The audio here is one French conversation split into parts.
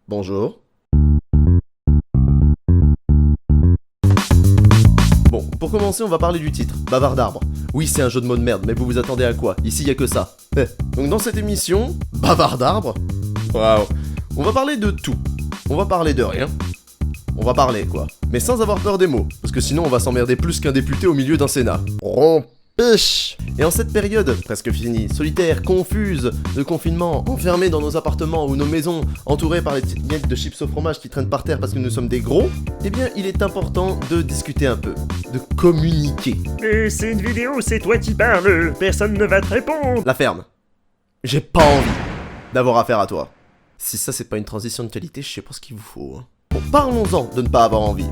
Bonjour. Bon, pour commencer, on va parler du titre, Bavard d'arbre. Oui, c'est un jeu de mots de merde, mais vous vous attendez à quoi? Ici, y a que ça. Donc dans cette émission, Bavard d'arbre, waouh, on va parler de tout. On va parler de rien. On va parler, quoi. Mais sans avoir peur des mots, parce que sinon on va s'emmerder plus qu'un député au milieu d'un Sénat. Rompiche. Et en cette période, presque finie, solitaire, confuse, de confinement, enfermés dans nos appartements ou nos maisons, entourés par les petites miettes de chips au fromage qui traînent par terre parce que nous sommes des gros, eh bien il est important de discuter un peu, de communiquer. Mais c'est une vidéo, c'est toi qui parles, personne ne va te répondre. La ferme. J'ai pas envie d'avoir affaire à toi. Si ça c'est pas une transition de qualité, je sais pas ce qu'il vous faut. Hein. Bon, parlons-en de ne pas avoir envie.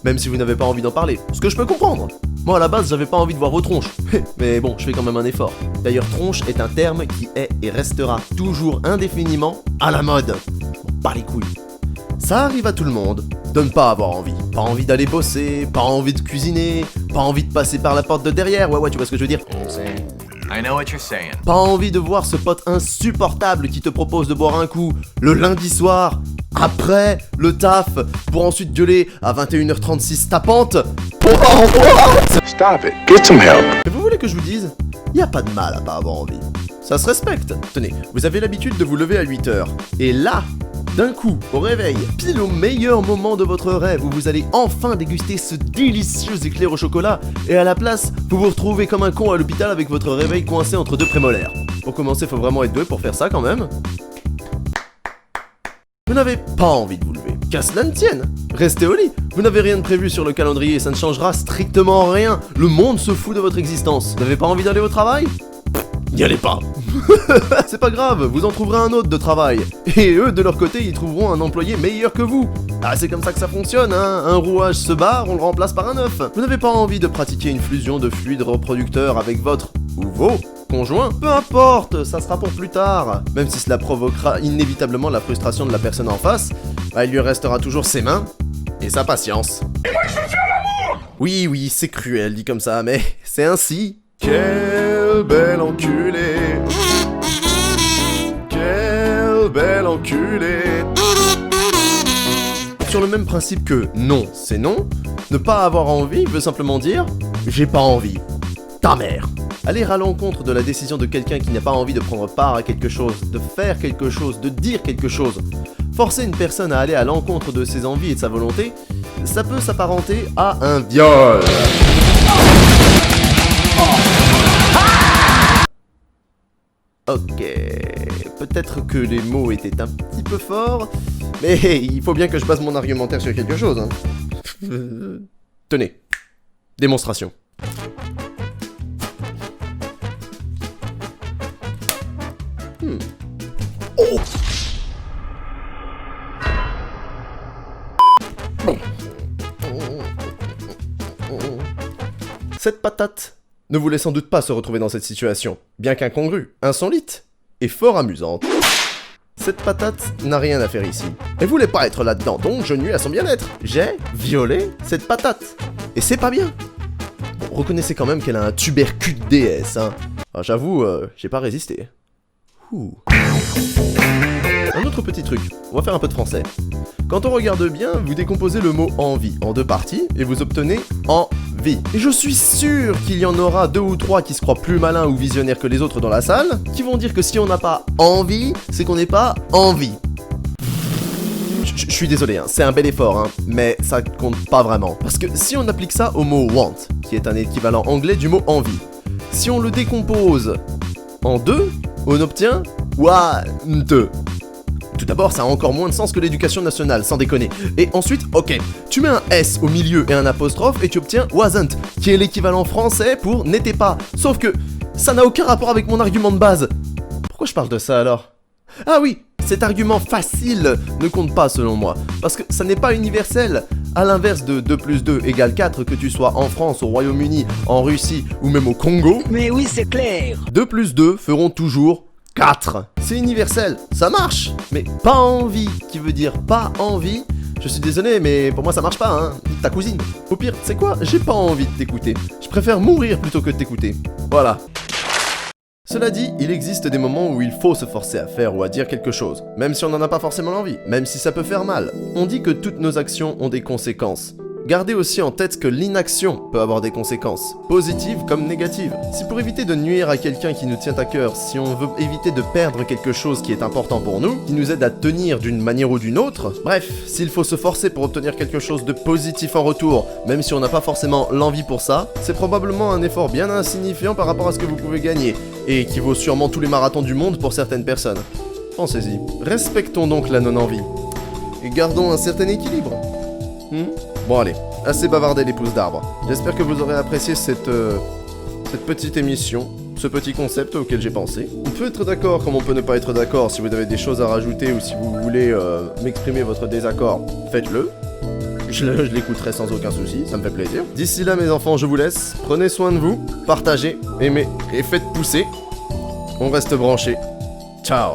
Même si vous n'avez pas envie d'en parler, ce que je peux comprendre. Moi à la base j'avais pas envie de voir vos tronches. Mais bon, je fais quand même un effort. D'ailleurs tronche est un terme qui est et restera toujours indéfiniment à la mode. Bon, pas les couilles. Ça arrive à tout le monde de ne pas avoir envie. Pas envie d'aller bosser, pas envie de cuisiner, pas envie de passer par la porte de derrière, ouais, tu vois ce que je veux dire. I know what you're saying. Pas envie de voir ce pote insupportable qui te propose de boire un coup le lundi soir, après le taf, pour ensuite gueuler à 21h36 tapante pour pas en boire. Stop it. Get some help. Et vous voulez que je vous dise, y a pas de mal à pas avoir envie. Ça se respecte. Tenez, vous avez l'habitude de vous lever à 8h. Et là, d'un coup, au réveil, pile au meilleur moment de votre rêve où vous allez enfin déguster ce délicieux éclair au chocolat, et à la place, vous vous retrouvez comme un con à l'hôpital avec votre réveil coincé entre deux prémolaires. Pour commencer, faut vraiment être doué pour faire ça quand même. Vous n'avez pas envie de vous lever, qu'à cela ne tienne. Restez au lit, vous n'avez rien de prévu sur le calendrier et ça ne changera strictement rien. Le monde se fout de votre existence. Vous n'avez pas envie d'aller au travail? N'y allez pas. C'est pas grave, vous en trouverez un autre de travail. Et eux, de leur côté, ils trouveront un employé meilleur que vous. Ah, c'est comme ça que ça fonctionne, hein. Un rouage se barre, on le remplace par un neuf. Vous n'avez pas envie de pratiquer une fusion de fluides reproducteurs avec votre, ou vos, conjoints? Peu importe, ça sera pour plus tard. Même si cela provoquera inévitablement la frustration de la personne en face, bah, il lui restera toujours ses mains et sa patience. Et moi, je veux faire l'amour! Oui, c'est cruel dit comme ça, mais c'est ainsi. Quel bel enculé. Quel bel enculé. Sur le même principe que non, c'est non, ne pas avoir envie veut simplement dire j'ai pas envie. Ta mère. Aller à l'encontre de la décision de quelqu'un qui n'a pas envie de prendre part à quelque chose, de faire quelque chose, de dire quelque chose. Forcer une personne à aller à l'encontre de ses envies et de sa volonté, ça peut s'apparenter à un viol. Ok, peut-être que les mots étaient un petit peu forts, mais il faut bien que je base mon argumentaire sur quelque chose, hein. Tenez, démonstration. Oh. Cette patate ne voulait sans doute pas se retrouver dans cette situation, bien qu'incongrue, insolite et fort amusante. Cette patate n'a rien à faire ici. Elle voulait pas être là-dedans, donc je nuis à son bien-être. J'ai violé cette patate. Et c'est pas bien. Bon, reconnaissez quand même qu'elle a un tubercule de DS, hein. Ah, j'avoue, j'ai pas résisté. Ouh. Un autre petit truc, on va faire un peu de français. Quand on regarde bien, vous décomposez le mot envie en deux parties et vous obtenez envie. Et je suis sûr qu'il y en aura 2 ou 3 qui se croient plus malins ou visionnaires que les autres dans la salle, qui vont dire que si on n'a pas envie, c'est qu'on n'est pas envie. Je suis désolé, hein, c'est un bel effort, hein, mais ça compte pas vraiment. Parce que si on applique ça au mot want, qui est un équivalent anglais du mot envie, si on le décompose en deux, on obtient want. Tout d'abord, ça a encore moins de sens que l'éducation nationale, sans déconner. Et ensuite, ok, tu mets un S au milieu et un apostrophe et tu obtiens wasn't, qui est l'équivalent français pour n'était pas. Sauf que ça n'a aucun rapport avec mon argument de base. Pourquoi je parle de ça alors? Ah oui, cet argument facile ne compte pas selon moi, parce que ça n'est pas universel. À l'inverse de 2 plus 2 égale 4, que tu sois en France, au Royaume-Uni, en Russie ou même au Congo. Mais oui, c'est clair. 2 plus 2 feront toujours 4. C'est universel, ça marche. Mais pas envie, qui veut dire pas envie, je suis désolé, mais pour moi ça marche pas, hein. Ta cousine. Au pire, tu sais quoi, j'ai pas envie de t'écouter. Je préfère mourir plutôt que de t'écouter. Voilà. Cela dit, il existe des moments où il faut se forcer à faire ou à dire quelque chose, même si on n'en a pas forcément l'envie, même si ça peut faire mal. On dit que toutes nos actions ont des conséquences. Gardez aussi en tête que l'inaction peut avoir des conséquences, positives comme négatives. Si pour éviter de nuire à quelqu'un qui nous tient à cœur, si on veut éviter de perdre quelque chose qui est important pour nous, qui nous aide à tenir d'une manière ou d'une autre, bref, s'il faut se forcer pour obtenir quelque chose de positif en retour, même si on n'a pas forcément l'envie pour ça, c'est probablement un effort bien insignifiant par rapport à ce que vous pouvez gagner, et qui vaut sûrement tous les marathons du monde pour certaines personnes. Pensez-y. Respectons donc la non-envie. Et gardons un certain équilibre. Bon allez, assez bavardé les pousses d'arbre. J'espère que vous aurez apprécié cette petite émission, ce petit concept auquel j'ai pensé. On peut être d'accord comme on peut ne pas être d'accord. Si vous avez des choses à rajouter ou si vous voulez m'exprimer votre désaccord, faites-le. Je l'écouterai sans aucun souci, ça me fait plaisir. D'ici là mes enfants, je vous laisse. Prenez soin de vous, partagez, aimez et faites pousser. On reste branchés. Ciao.